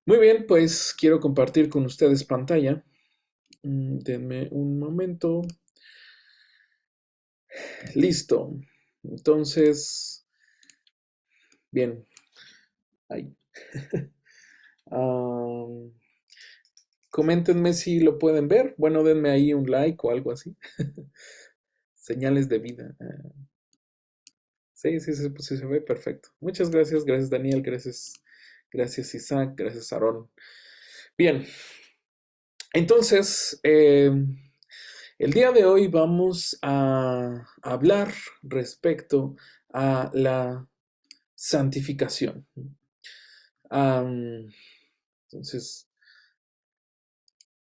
Muy bien, pues quiero compartir con ustedes pantalla. Denme un momento. Listo. Entonces, bien. Ahí. Am, Coméntenme si lo pueden ver. Bueno, denme ahí un like o algo así. Señales de vida. Sí, sí, sí, pues sí se ve perfecto. Muchas gracias. Gracias, Daniel. Gracias, Isaac. Gracias, Aarón. Bien. Entonces, el día de hoy vamos a hablar respecto a la santificación. Am, entonces,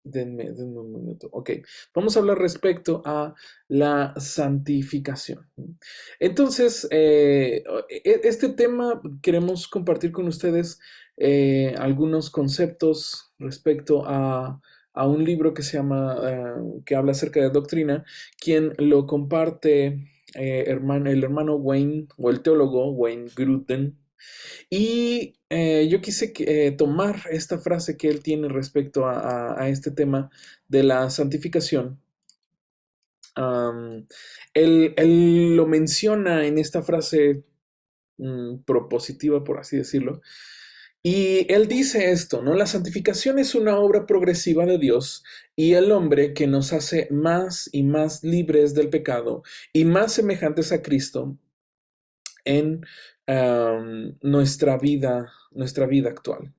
denme un minuto. Ok, vamos a hablar respecto a la santificación. Entonces, este tema queremos compartir con ustedes algunos conceptos respecto a un libro que se llama, que habla acerca de doctrina, quien lo comparte el hermano Wayne, o el teólogo Wayne Grudem. Y yo quise tomar esta frase que él tiene respecto a este tema de la santificación. Am, él lo menciona en esta frase propositiva, por así decirlo. Y él dice esto, ¿no? La santificación es una obra progresiva de Dios y el hombre que nos hace más y más libres del pecado y más semejantes a Cristo en nuestra vida actual.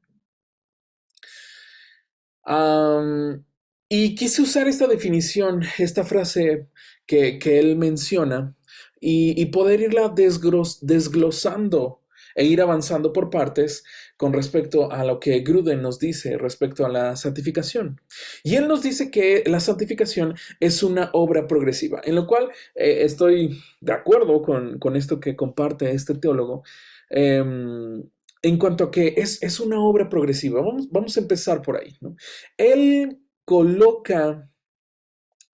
Am, y quise usar esta definición, esta frase que él menciona, y poder irla desglosando e ir avanzando por partes con respecto a lo que Gruden nos dice respecto a la santificación. Y él nos dice que la santificación es una obra progresiva, en lo cual estoy de acuerdo con esto que comparte este teólogo. em, en cuanto a que es una obra progresiva, vamos a empezar por ahí, ¿no? Él coloca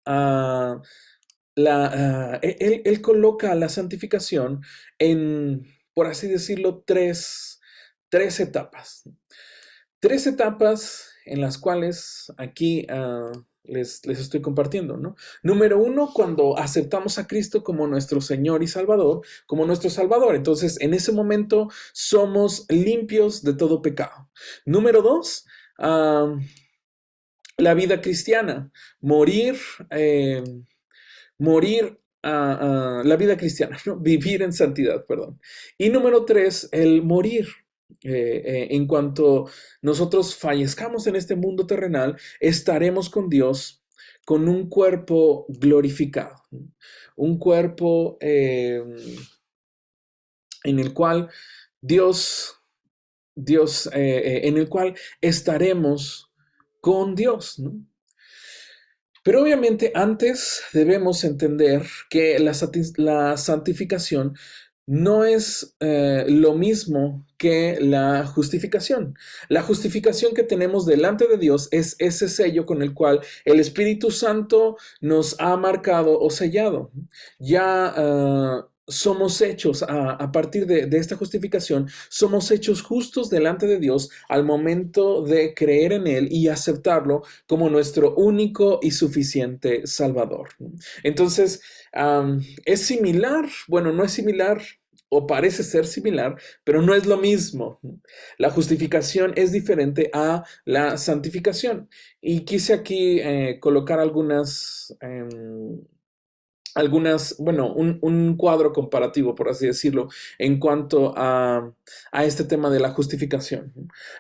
a él coloca la santificación en, por así decirlo, tres etapas. Tres etapas en las cuales aquí les estoy compartiendo, ¿no? Número uno, cuando aceptamos a Cristo como nuestro Señor y Salvador, como nuestro Salvador. Entonces, en ese momento somos limpios de todo pecado. Número dos, uh, la vida cristiana, morir, eh, morir a la vida cristiana, ¿no? Vivir en santidad, perdón. Y número tres, el morir. En cuanto nosotros fallezcamos en este mundo terrenal, estaremos con Dios con un cuerpo glorificado, ¿no? Un cuerpo en el cual Dios, en el cual estaremos con Dios, ¿no? Pero obviamente antes debemos entender que la santificación no es lo mismo que la justificación. La justificación que tenemos delante de Dios es ese sello con el cual el Espíritu Santo nos ha marcado o sellado. Ya somos hechos a partir de esta justificación, somos hechos justos delante de Dios al momento de creer en Él y aceptarlo como nuestro único y suficiente Salvador. Entonces, es similar, bueno, no es similar o parece ser similar, pero no es lo mismo. La justificación es diferente a la santificación. Y quise aquí colocar bueno, un cuadro comparativo, por así decirlo, en cuanto a este tema de la justificación.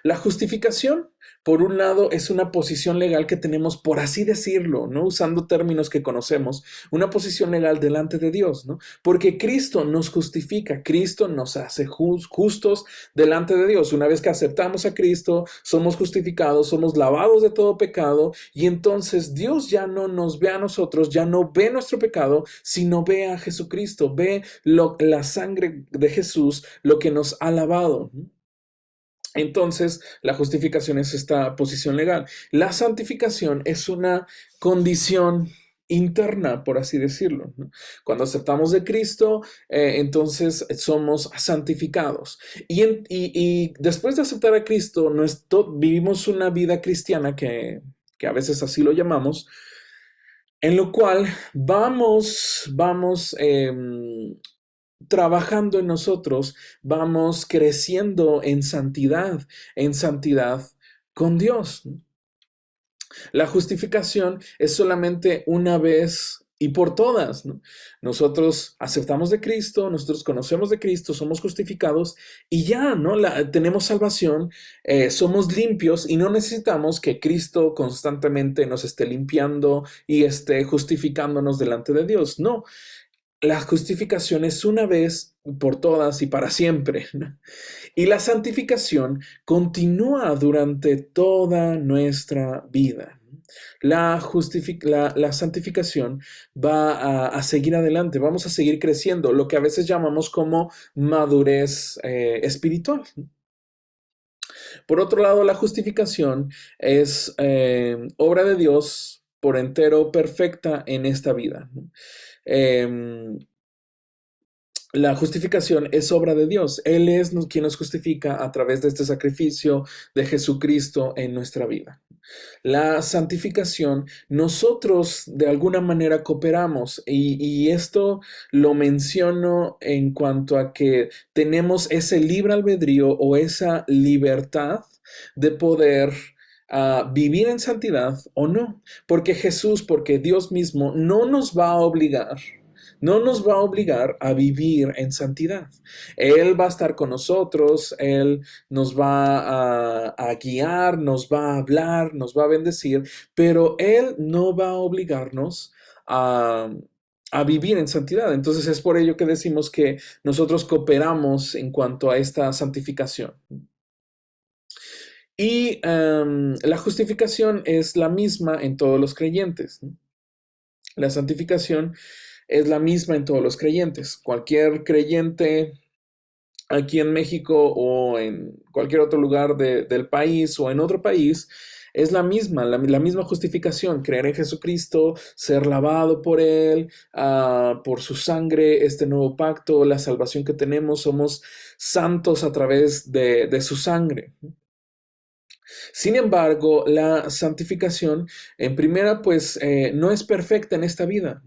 La justificación, por un lado, es una posición legal que tenemos, por así decirlo, ¿no? Usando términos que conocemos, una posición legal delante de Dios, ¿no? Porque Cristo nos justifica, Cristo nos hace justos delante de Dios. Una vez que aceptamos a Cristo, somos justificados, somos lavados de todo pecado, y entonces Dios ya no nos ve a nosotros, ya no ve nuestro pecado, sino ve a Jesucristo, ve la sangre de Jesús, lo que nos ha lavado. Entonces, la justificación es esta posición legal. La santificación es una condición interna, por así decirlo, ¿no? Cuando aceptamos de Cristo, entonces somos santificados. Y después de aceptar a Cristo, vivimos una vida cristiana que a veces así lo llamamos, en lo cual vamos trabajando en nosotros, vamos creciendo en santidad con Dios. La justificación es solamente una vez y por todas, ¿no? Nosotros aceptamos de Cristo, nosotros conocemos de Cristo, somos justificados y ya, ¿no? Tenemos salvación, somos limpios y no necesitamos que Cristo constantemente nos esté limpiando y esté justificándonos delante de Dios. No, la justificación es una vez por todas y para siempre, ¿no? Y la santificación continúa durante toda nuestra vida. La santificación va a seguir adelante, vamos a seguir creciendo, lo que a veces llamamos como madurez espiritual. Por otro lado, la justificación es obra de Dios por entero perfecta en esta vida. Eh, la justificación es obra de Dios. Él es quien nos justifica a través de este sacrificio de Jesucristo en nuestra vida. La santificación, nosotros de alguna manera cooperamos y esto lo menciono en cuanto a que tenemos ese libre albedrío o esa libertad de poder vivir en santidad o no, porque Dios mismo no nos va a obligar a vivir en santidad. Él va a estar con nosotros, Él nos va a guiar, nos va a hablar, nos va a bendecir, pero Él no va a obligarnos a, a vivir en santidad. Entonces es por ello que decimos que nosotros cooperamos en cuanto a esta santificación. Y la justificación es la misma en todos los creyentes, ¿no? La santificación es la misma en todos los creyentes. Cualquier creyente aquí en México o en cualquier otro lugar del país o en otro país, es la misma justificación, creer en Jesucristo, ser lavado por Él, por su sangre, este nuevo pacto, la salvación que tenemos, somos santos a través de su sangre. Sin embargo, la santificación, en primera, pues no es perfecta en esta vida.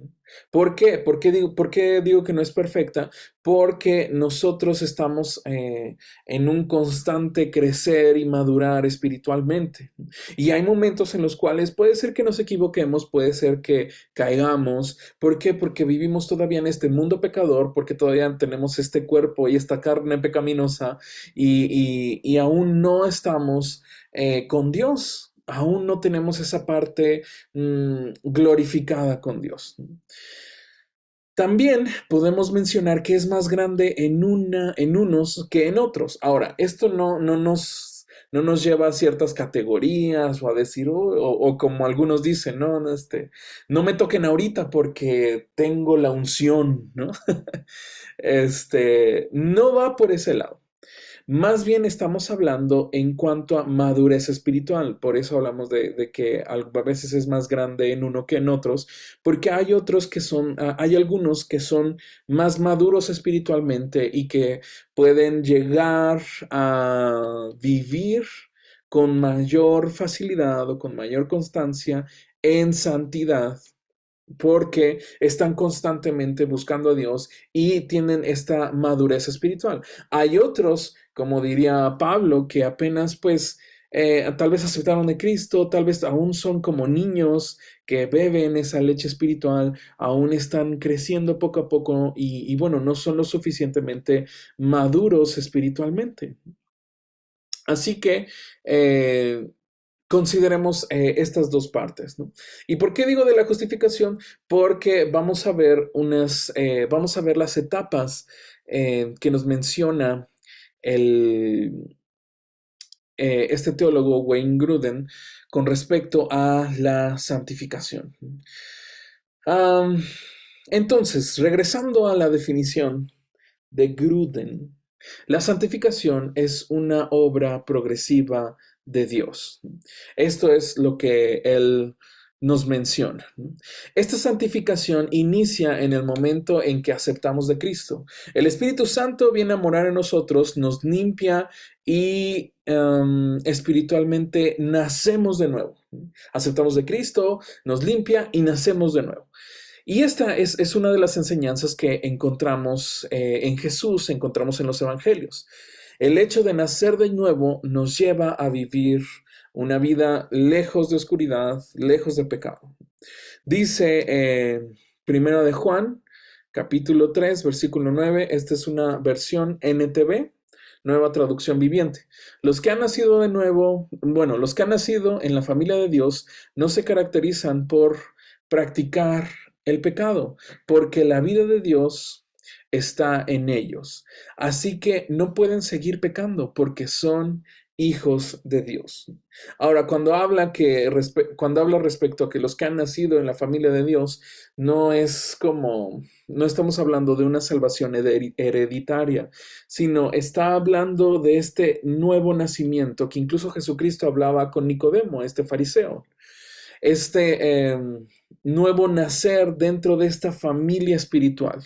¿Por qué? Por qué digo que no es perfecta? Porque nosotros estamos en un constante crecer y madurar espiritualmente. Y hay momentos en los cuales puede ser que nos equivoquemos, puede ser que caigamos. ¿Por qué? Porque vivimos todavía en este mundo pecador, porque todavía tenemos este cuerpo y esta carne pecaminosa y aún no estamos con Dios. Aún no tenemos esa parte glorificada con Dios. También podemos mencionar que es más grande en unos que en otros. Ahora, esto no nos lleva a ciertas categorías o a decir, o como algunos dicen, no, no me toquen ahorita porque tengo la unción, ¿no? No va por ese lado. Más bien estamos hablando en cuanto a madurez espiritual, por eso hablamos de que a veces es más grande en uno que en otros, porque hay otros que hay algunos que son más maduros espiritualmente y que pueden llegar a vivir con mayor facilidad o con mayor constancia en santidad porque están constantemente buscando a Dios y tienen esta madurez espiritual. Hay otros, como diría Pablo, que apenas pues tal vez aceptaron de Cristo, tal vez aún son como niños que beben esa leche espiritual, aún están creciendo poco a poco y bueno, no son lo suficientemente maduros espiritualmente. Así que consideremos estas dos partes, ¿no? ¿Y por qué digo de la justificación? Porque vamos a ver las etapas que nos menciona el, este teólogo Wayne Grudem con respecto a la santificación. Um, entonces, regresando a la definición de Grudem, la santificación es una obra progresiva de Dios. Esto es lo que él nos menciona, ¿no? Esta santificación inicia en el momento en que aceptamos de Cristo. El Espíritu Santo viene a morar en nosotros, nos limpia y espiritualmente nacemos de nuevo. Aceptamos de Cristo, nos limpia y nacemos de nuevo. Y esta es una de las enseñanzas que encontramos en Jesús, encontramos en los evangelios. El hecho de nacer de nuevo nos lleva a vivir una vida lejos de oscuridad, lejos de pecado. Dice Primera de Juan, capítulo 3, versículo 9. Esta es una versión NTV, Nueva Traducción Viviente. Los que han nacido de nuevo, bueno, los que han nacido en la familia de Dios no se caracterizan por practicar el pecado, porque la vida de Dios está en ellos. Así que no pueden seguir pecando porque son hijos de Dios. Ahora, cuando habla respecto a que los que han nacido en la familia de Dios, no es como, no estamos hablando de una salvación hereditaria, sino está hablando de este nuevo nacimiento que incluso Jesucristo hablaba con Nicodemo, este fariseo. Este nuevo nacer dentro de esta familia espiritual.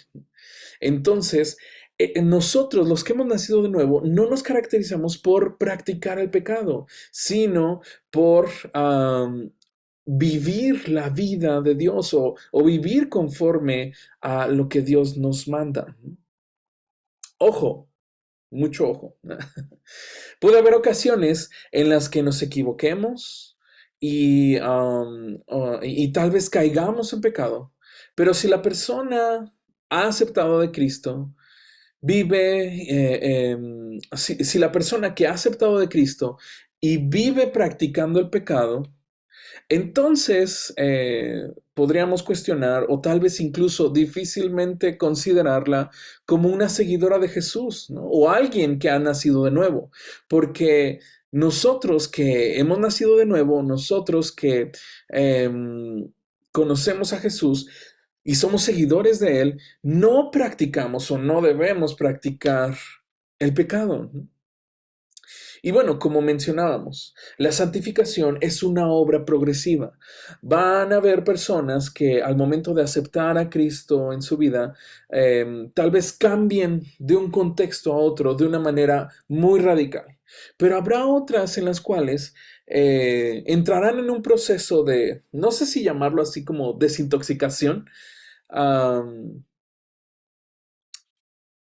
Entonces, nosotros, los que hemos nacido de nuevo, no nos caracterizamos por practicar el pecado, sino por vivir la vida de Dios o vivir conforme a lo que Dios nos manda. Ojo, mucho ojo. Puede haber ocasiones en las que nos equivoquemos y tal vez caigamos en pecado, pero si la persona ha aceptado de Cristo, si la persona que ha aceptado de Cristo y vive practicando el pecado, entonces podríamos cuestionar o tal vez incluso difícilmente considerarla como una seguidora de Jesús, ¿no? O alguien que ha nacido de nuevo, porque nosotros que hemos nacido de nuevo, nosotros que conocemos a Jesús y somos seguidores de Él, no practicamos o no debemos practicar el pecado, ¿no? Y bueno, como mencionábamos, la santificación es una obra progresiva. Van a haber personas que al momento de aceptar a Cristo en su vida, tal vez cambien de un contexto a otro de una manera muy radical. Pero habrá otras en las cuales entrarán en un proceso de, no sé si llamarlo así como desintoxicación, um,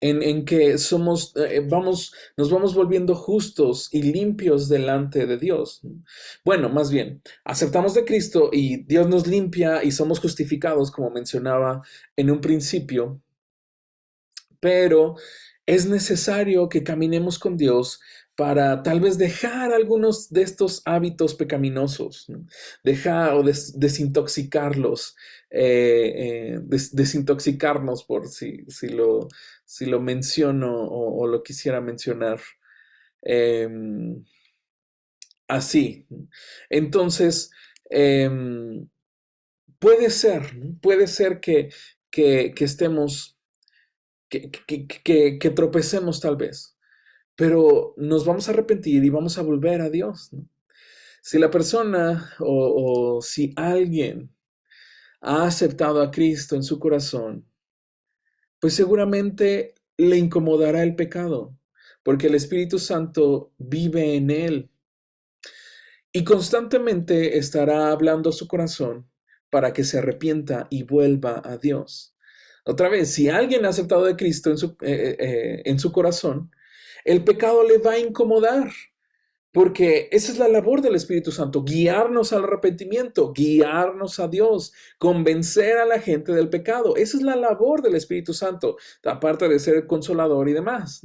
en que nos vamos volviendo justos y limpios delante de Dios. Bueno, más bien, aceptamos de Cristo y Dios nos limpia y somos justificados, como mencionaba en un principio, pero es necesario que caminemos con Dios para tal vez dejar algunos de estos hábitos pecaminosos, ¿no? Dejar o desintoxicarlos, desintoxicarnos por si lo menciono o lo quisiera mencionar em, así. Entonces, em, puede ser que estemos que tropecemos tal vez, pero nos vamos a arrepentir y vamos a volver a Dios, ¿no? Si la persona o si alguien ha aceptado a Cristo en su corazón, pues seguramente le incomodará el pecado, porque el Espíritu Santo vive en él y constantemente estará hablando a su corazón para que se arrepienta y vuelva a Dios. Otra vez, si alguien ha aceptado de Cristo en su corazón, el pecado le va a incomodar, porque esa es la labor del Espíritu Santo, guiarnos al arrepentimiento, guiarnos a Dios, convencer a la gente del pecado. Esa es la labor del Espíritu Santo, aparte de ser consolador y demás.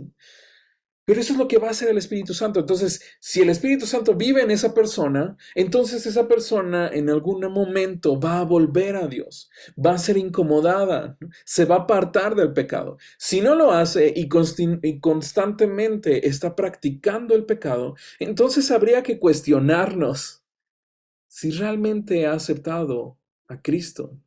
Pero eso es lo que va a hacer el Espíritu Santo. Entonces, si el Espíritu Santo vive en esa persona, entonces esa persona en algún momento va a volver a Dios, va a ser incomodada, ¿no? Se va a apartar del pecado. Si no lo hace y constantemente está practicando el pecado, entonces habría que cuestionarnos si realmente ha aceptado a Cristo.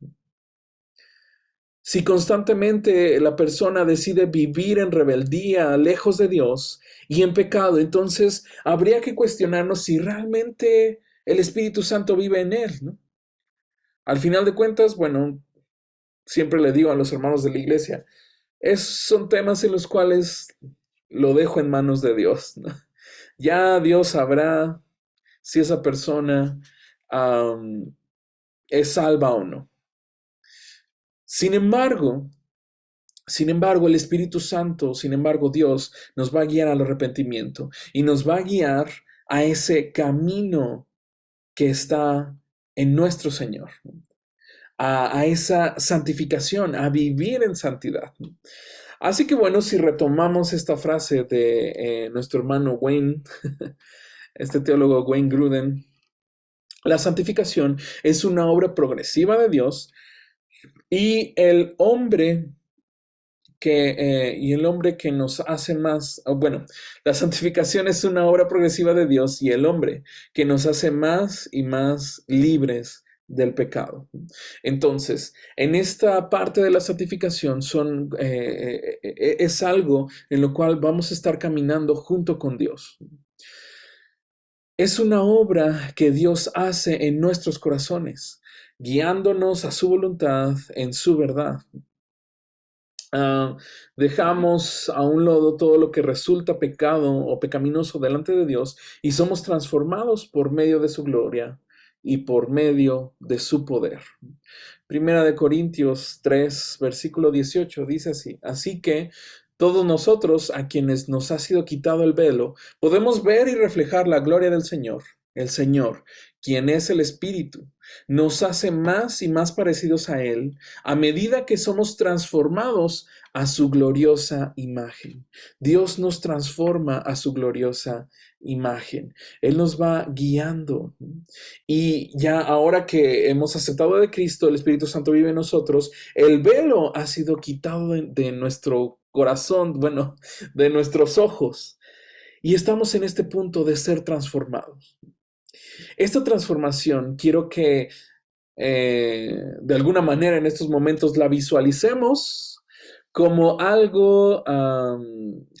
Si constantemente la persona decide vivir en rebeldía, lejos de Dios y en pecado, entonces habría que cuestionarnos si realmente el Espíritu Santo vive en él, ¿no? Al final de cuentas, bueno, siempre le digo a los hermanos de la iglesia, son temas en los cuales lo dejo en manos de Dios, ¿no? Ya Dios sabrá si esa persona am, es salva o no. Sin embargo, el Espíritu Santo, sin embargo, Dios nos va a guiar al arrepentimiento y nos va a guiar a ese camino que está en nuestro Señor, ¿no? A esa santificación, a vivir en santidad, ¿no? Así que bueno, si retomamos esta frase de nuestro hermano Wayne, este teólogo Wayne Grudem, la santificación es una obra progresiva de Dios y el hombre que nos hace más, bueno, la santificación es una obra progresiva de Dios y el hombre que nos hace más y más libres del pecado. Entonces, en esta parte de la santificación es algo en lo cual vamos a estar caminando junto con Dios. Es una obra que Dios hace en nuestros corazones, guiándonos a su voluntad en su verdad. Dejamos a un lado todo lo que resulta pecado o pecaminoso delante de Dios y somos transformados por medio de su gloria y por medio de su poder. Primera de Corintios 3, versículo 18 dice así: así que todos nosotros, a quienes nos ha sido quitado el velo, podemos ver y reflejar la gloria del Señor. El Señor, quien es el Espíritu, nos hace más y más parecidos a Él a medida que somos transformados a su gloriosa imagen. Dios nos transforma a su gloriosa imagen. Él nos va guiando. Y ya ahora que hemos aceptado de Cristo, el Espíritu Santo vive en nosotros, el velo ha sido quitado de nuestro corazón, bueno, de nuestros ojos. Y estamos en este punto de ser transformados. Esta transformación quiero que de alguna manera en estos momentos la visualicemos como algo,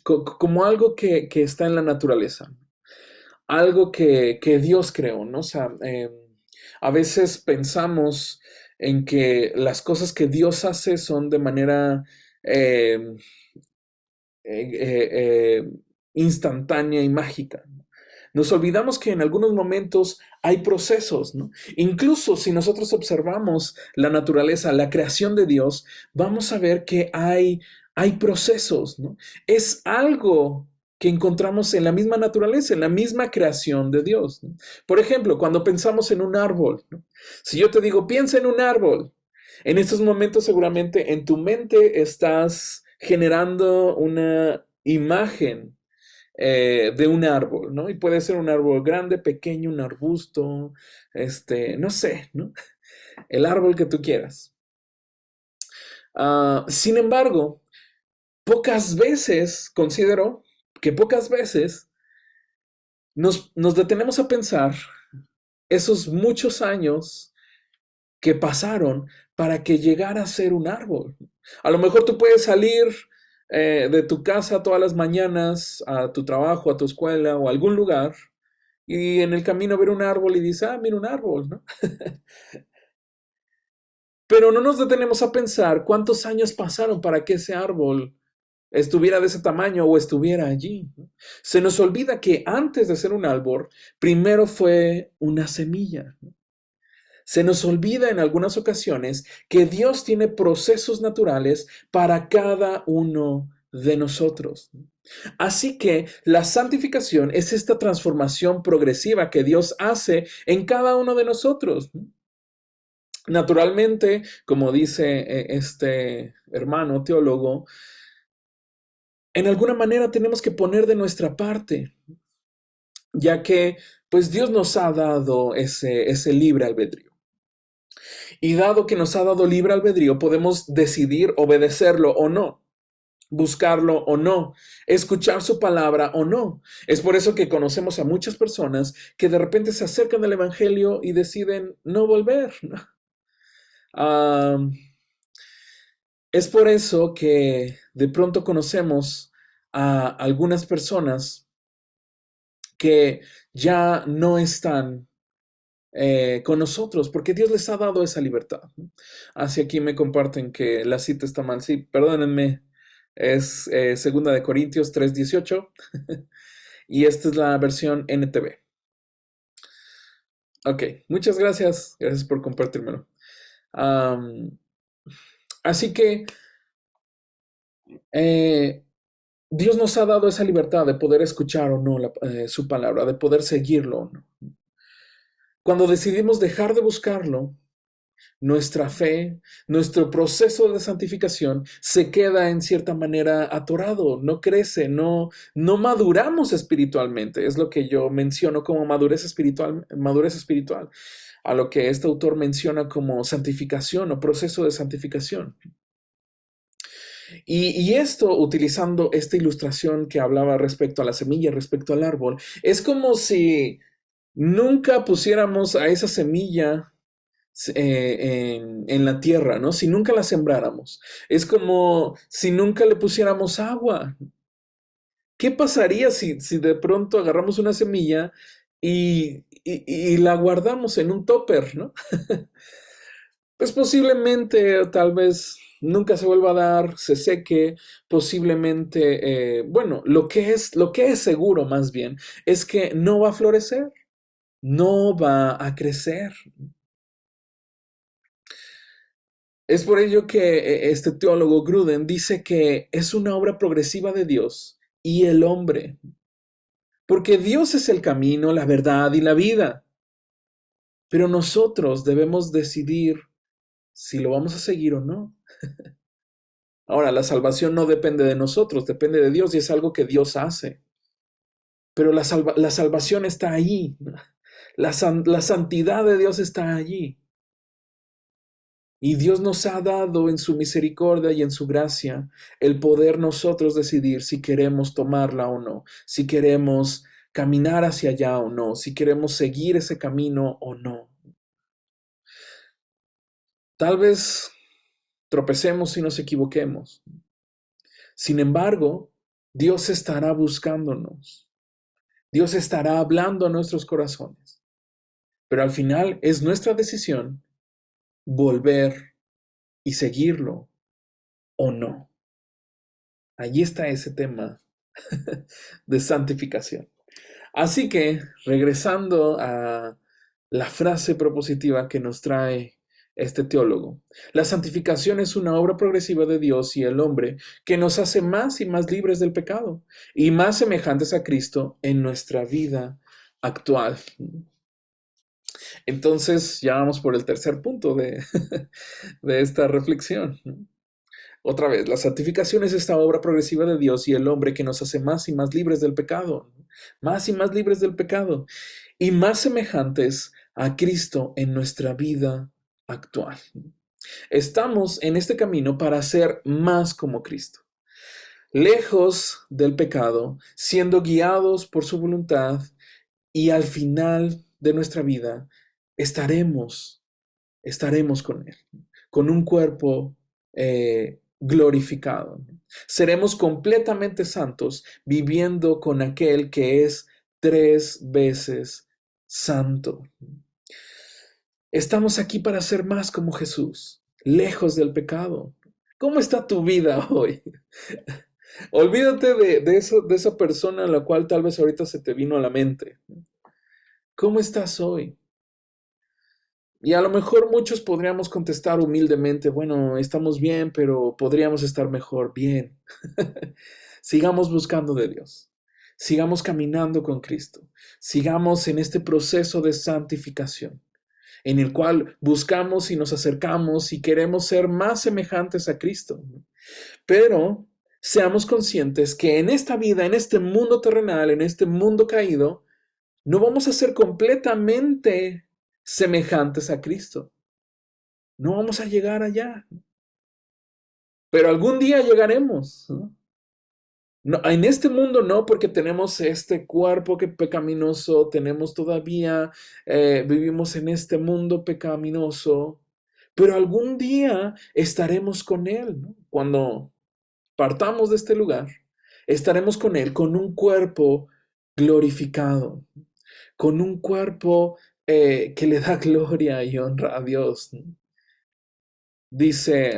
como algo que está en la naturaleza, algo que Dios creó, ¿no? O sea, a veces pensamos en que las cosas que Dios hace son de manera eh, eh, instantánea y mágica. Nos olvidamos que en algunos momentos hay procesos, ¿no? Incluso si nosotros observamos la naturaleza, la creación de Dios, vamos a ver que hay procesos, ¿no? Es algo que encontramos en la misma naturaleza, en la misma creación de Dios, ¿no? Por ejemplo, cuando pensamos en un árbol, ¿no? Si yo te digo, piensa en un árbol, en estos momentos seguramente en tu mente estás generando una imagen de un árbol, ¿no? Y puede ser un árbol grande, pequeño, un arbusto, no sé, ¿no? El árbol que tú quieras. Sin embargo, pocas veces, considero que pocas veces nos detenemos a pensar esos muchos años que pasaron para que llegara a ser un árbol. A lo mejor tú puedes salir de tu casa todas las mañanas a tu trabajo, a tu escuela o a algún lugar y en el camino ver un árbol y dices, mira un árbol, ¿no? Pero no nos detenemos a pensar cuántos años pasaron para que ese árbol estuviera de ese tamaño o estuviera allí, ¿no? Se nos olvida que antes de ser un árbol, primero fue una semilla, ¿no? Se nos olvida en algunas ocasiones que Dios tiene procesos naturales para cada uno de nosotros. Así que la santificación es esta transformación progresiva que Dios hace en cada uno de nosotros. Naturalmente, como dice este hermano teólogo, en alguna manera tenemos que poner de nuestra parte, ya que pues Dios nos ha dado ese libre albedrío. Y dado que nos ha dado libre albedrío, podemos decidir obedecerlo o no, buscarlo o no, escuchar su palabra o no. Es por eso que conocemos a muchas personas que de repente se acercan al evangelio y deciden no volver, ¿no? Es por eso que de pronto conocemos a algunas personas que ya no están con nosotros, porque Dios les ha dado esa libertad. Hacia aquí me comparten que la cita está mal. Sí, perdónenme. Es 2 de Corintios 3:18 y esta es la versión NTV. Ok, muchas gracias. Gracias por compartírmelo. Am, así que eh, Dios nos ha dado esa libertad de poder escuchar o no su palabra, de poder seguirlo o no. Cuando decidimos dejar de buscarlo, nuestra fe, nuestro proceso de santificación se queda en cierta manera atorado, no crece, no maduramos espiritualmente. Es lo que yo menciono como madurez espiritual, a lo que este autor menciona como santificación o proceso de santificación. Y esto, utilizando esta ilustración que hablaba respecto a la semilla, respecto al árbol, es como si nunca pusiéramos a esa semilla en la tierra, ¿no? Si nunca la sembráramos. Es como si nunca le pusiéramos agua. ¿Qué pasaría si de pronto agarramos una semilla y la guardamos en un topper, ¿no? Pues posiblemente, tal vez nunca se vuelva a dar, se seque, posiblemente, bueno, lo que es seguro más bien es que no va a florecer, no va a crecer. Es por ello que este teólogo Gruden dice que es una obra progresiva de Dios y el hombre, porque Dios es el camino, la verdad y la vida, pero nosotros debemos decidir si lo vamos a seguir o no. Ahora, la salvación no depende de nosotros, depende de Dios y es algo que Dios hace, pero la salvación está allí, la santidad de Dios está allí. Y Dios nos ha dado en su misericordia y en su gracia el poder nosotros decidir si queremos tomarla o no, si queremos caminar hacia allá o no, si queremos seguir ese camino o no. Tal vez tropecemos y nos equivoquemos. Sin embargo, Dios estará buscándonos. Dios estará hablando a nuestros corazones. Pero al final es nuestra decisión volver y seguirlo o no. Allí está ese tema de santificación. Así que, regresando a la frase propositiva que nos trae este teólogo, la santificación es una obra progresiva de Dios y el hombre que nos hace más y más libres del pecado y más semejantes a Cristo en nuestra vida actual. Entonces, ya vamos por el tercer punto de esta reflexión. Otra vez, la santificación es esta obra progresiva de Dios y el hombre que nos hace más y más libres del pecado, más y más libres del pecado y más semejantes a Cristo en nuestra vida actual. Estamos en este camino para ser más como Cristo, lejos del pecado, siendo guiados por su voluntad y al final de nuestra vida estaremos con Él, con un cuerpo glorificado. Seremos completamente santos viviendo con aquel que es 3 veces santo. Estamos aquí para ser más como Jesús, lejos del pecado. ¿Cómo está tu vida hoy? Olvídate de esa persona a la cual tal vez ahorita se te vino a la mente. ¿Cómo estás hoy? Y a lo mejor muchos podríamos contestar humildemente, bueno, estamos bien, pero podríamos estar mejor. Bien. Sigamos buscando de Dios. Sigamos caminando con Cristo. Sigamos en este proceso de santificación, en el cual buscamos y nos acercamos y queremos ser más semejantes a Cristo. Pero seamos conscientes que en esta vida, en este mundo terrenal, en este mundo caído, no vamos a ser completamente semejantes a Cristo. No vamos a llegar allá, pero algún día llegaremos, ¿no? No, en este mundo no, porque tenemos este cuerpo que pecaminoso, tenemos todavía, vivimos en este mundo pecaminoso, pero algún día estaremos con Él, ¿no? Cuando partamos de este lugar, estaremos con Él con un cuerpo glorificado, con un cuerpo que le da gloria y honra a Dios. Dice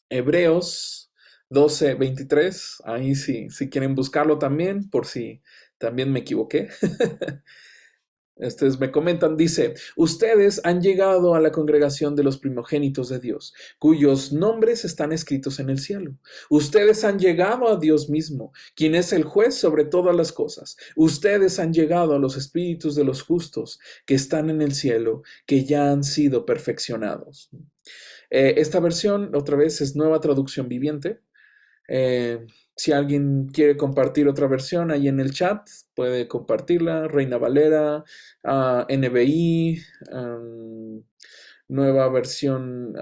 Hebreos 12:23, ahí sí, si quieren buscarlo también, por si también me equivoqué. Ustedes me comentan, dice, ustedes han llegado a la congregación de los primogénitos de Dios, cuyos nombres están escritos en el cielo. Ustedes han llegado a Dios mismo, quien es el juez sobre todas las cosas. Ustedes han llegado a los espíritus de los justos que están en el cielo, que ya han sido perfeccionados. Esta versión, otra vez, es Nueva Traducción Viviente. Eh, si alguien quiere compartir otra versión ahí en el chat, puede compartirla. Reina Valera, NBI, nueva versión,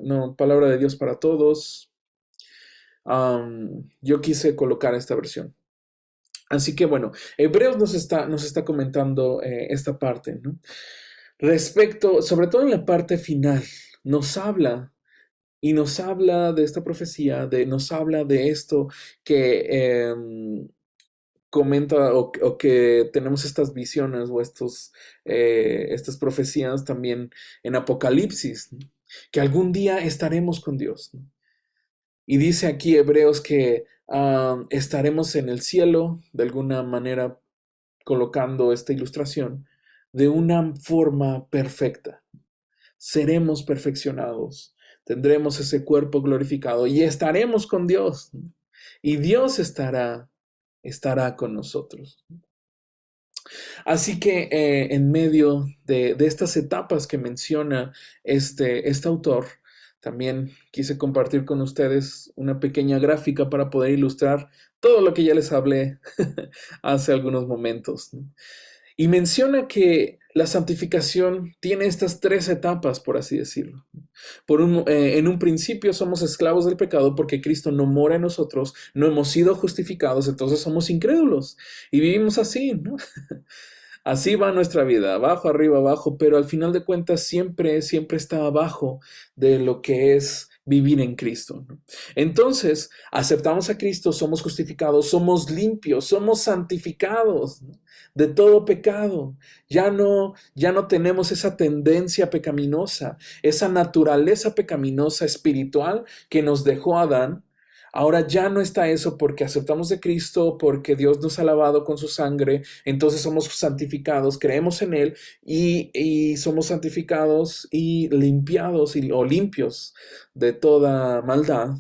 no, Palabra de Dios para Todos. Yo quise colocar esta versión. Así que bueno, Hebreos nos está comentando esta parte, ¿no? Respecto, sobre todo en la parte final, nos habla y nos habla de esta profecía, nos habla de esto que comenta o que tenemos estas visiones o estas profecías también en Apocalipsis, ¿no? Que algún día estaremos con Dios, ¿no? Y dice aquí Hebreos que estaremos en el cielo, de alguna manera colocando esta ilustración, de una forma perfecta. Seremos perfeccionados, tendremos ese cuerpo glorificado y estaremos con Dios. Y Dios estará con nosotros. Así que en medio de estas etapas que menciona este autor, también quise compartir con ustedes una pequeña gráfica para poder ilustrar todo lo que ya les hablé hace algunos momentos, ¿no? Y menciona que la santificación tiene estas tres etapas, por así decirlo. En un principio somos esclavos del pecado porque Cristo no mora en nosotros, no hemos sido justificados, entonces somos incrédulos y vivimos así, ¿no? Así va nuestra vida, abajo, arriba, abajo, pero al final de cuentas siempre está abajo de lo que es vivir en Cristo, ¿no? Entonces, aceptamos a Cristo, somos justificados, somos limpios, somos santificados, ¿no? De todo pecado. Ya no tenemos esa tendencia pecaminosa, esa naturaleza pecaminosa espiritual que nos dejó Adán. Ahora ya no está eso porque aceptamos de Cristo, porque Dios nos ha lavado con su sangre, entonces somos santificados, creemos en Él y somos santificados y limpiados o limpios de toda maldad.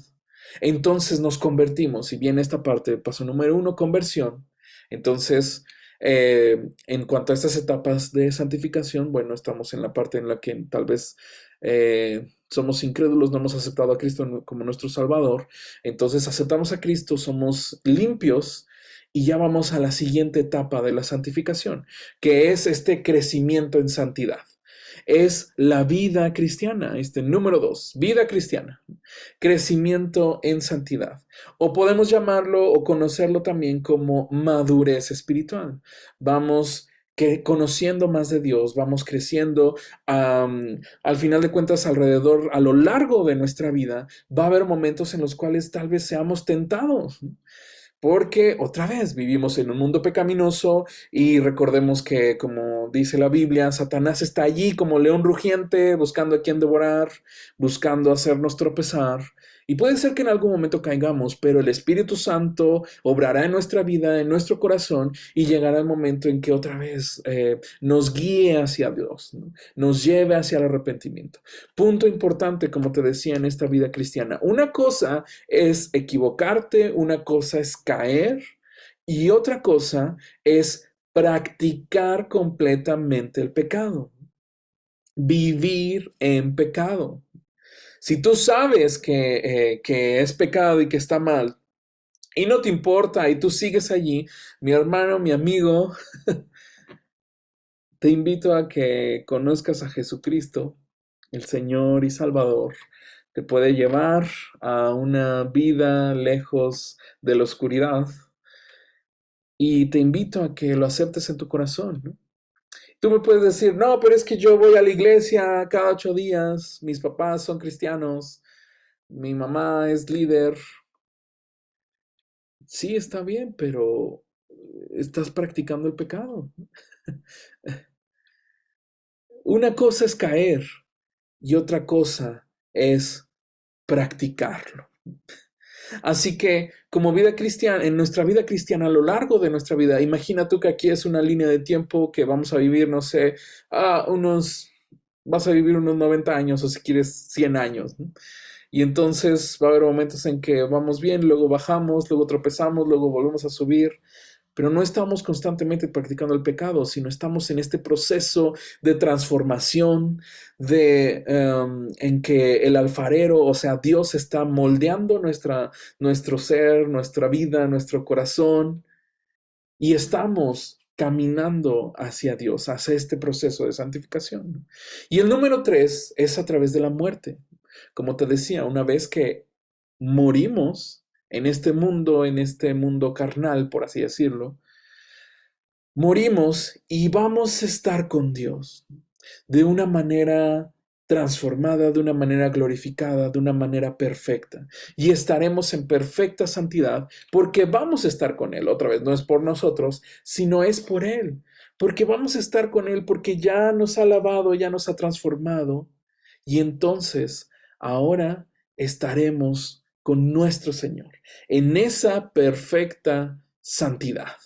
Entonces nos convertimos, y viene esta parte, paso número 1, conversión. Entonces, en cuanto a estas etapas de santificación, bueno, estamos en la parte en la que tal vez somos incrédulos, no hemos aceptado a Cristo como nuestro Salvador. Entonces aceptamos a Cristo, somos limpios y ya vamos a la siguiente etapa de la santificación, que es este crecimiento en santidad. Es la vida cristiana, número 2, vida cristiana, crecimiento en santidad. O podemos llamarlo o conocerlo también como madurez espiritual. Vamos que conociendo más de Dios, vamos creciendo. Al final de cuentas, a lo largo de nuestra vida, va a haber momentos en los cuales tal vez seamos tentados, ¿no? Porque otra vez vivimos en un mundo pecaminoso y recordemos que, como dice la Biblia, Satanás está allí como león rugiente, buscando a quien devorar, buscando hacernos tropezar. Y puede ser que en algún momento caigamos, pero el Espíritu Santo obrará en nuestra vida, en nuestro corazón, y llegará el momento en que otra vez nos guíe hacia Dios, ¿no? Nos lleve hacia el arrepentimiento. Punto importante, como te decía, en esta vida cristiana. Una cosa es equivocarte, una cosa es caer y otra cosa es practicar completamente el pecado, vivir en pecado. Si tú sabes que es pecado y que está mal y no te importa y tú sigues allí, mi hermano, mi amigo, te invito a que conozcas a Jesucristo, el Señor y Salvador. Te puede llevar a una vida lejos de la oscuridad y te invito a que lo aceptes en tu corazón, ¿no? Tú me puedes decir, no, pero es que yo voy a la iglesia cada 8 días, mis papás son cristianos, mi mamá es líder. Sí, está bien, pero estás practicando el pecado. Una cosa es caer y otra cosa es practicarlo. Así que como vida cristiana, en nuestra vida cristiana, a lo largo de nuestra vida, imagina tú que aquí es una línea de tiempo que vamos a vivir, no sé, vas a vivir unos 90 años o si quieres 100 años, ¿no? Y entonces va a haber momentos en que vamos bien, luego bajamos, luego tropezamos, luego volvemos a subir, pero no estamos constantemente practicando el pecado, sino estamos en este proceso de transformación, en que el alfarero, o sea, Dios está moldeando nuestro ser, nuestra vida, nuestro corazón, y estamos caminando hacia Dios, hacia este proceso de santificación. Y el número 3 es a través de la muerte. Como te decía, una vez que morimos en este mundo carnal, por así decirlo, morimos y vamos a estar con Dios de una manera transformada, de una manera glorificada, de una manera perfecta. Y estaremos en perfecta santidad porque vamos a estar con Él. Otra vez, no es por nosotros, sino es por Él. Porque vamos a estar con Él porque ya nos ha lavado, ya nos ha transformado. Y entonces, ahora estaremos con nuestro Señor en esa perfecta santidad.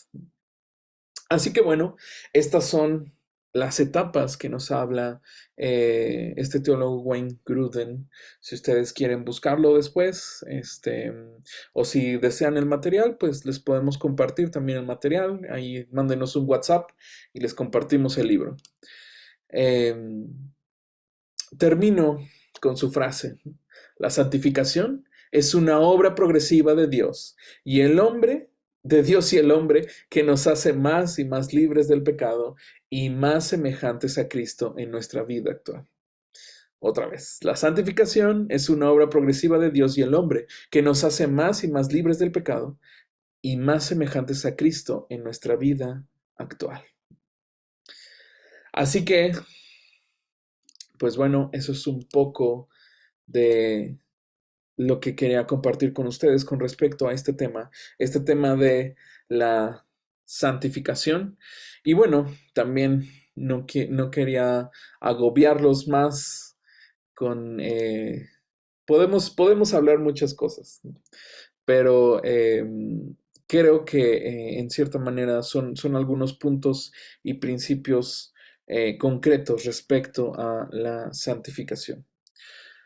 Así que bueno, estas son las etapas que nos habla este teólogo Wayne Grudem. Si ustedes quieren buscarlo después, o si desean el material, pues les podemos compartir también el material. Ahí mándenos un WhatsApp y les compartimos el libro. Em, Termino con su frase. La santificación es una obra progresiva de Dios y el hombre, de Dios y el hombre, que nos hace más y más libres del pecado y más semejantes a Cristo en nuestra vida actual. Otra vez, la santificación es una obra progresiva de Dios y el hombre, que nos hace más y más libres del pecado y más semejantes a Cristo en nuestra vida actual. Así que, pues bueno, eso es un poco de lo que quería compartir con ustedes con respecto a este tema de la santificación. Y bueno, también no quería agobiarlos más con... podemos hablar muchas cosas, ¿no? Pero creo que en cierta manera son algunos puntos y principios concretos respecto a la santificación.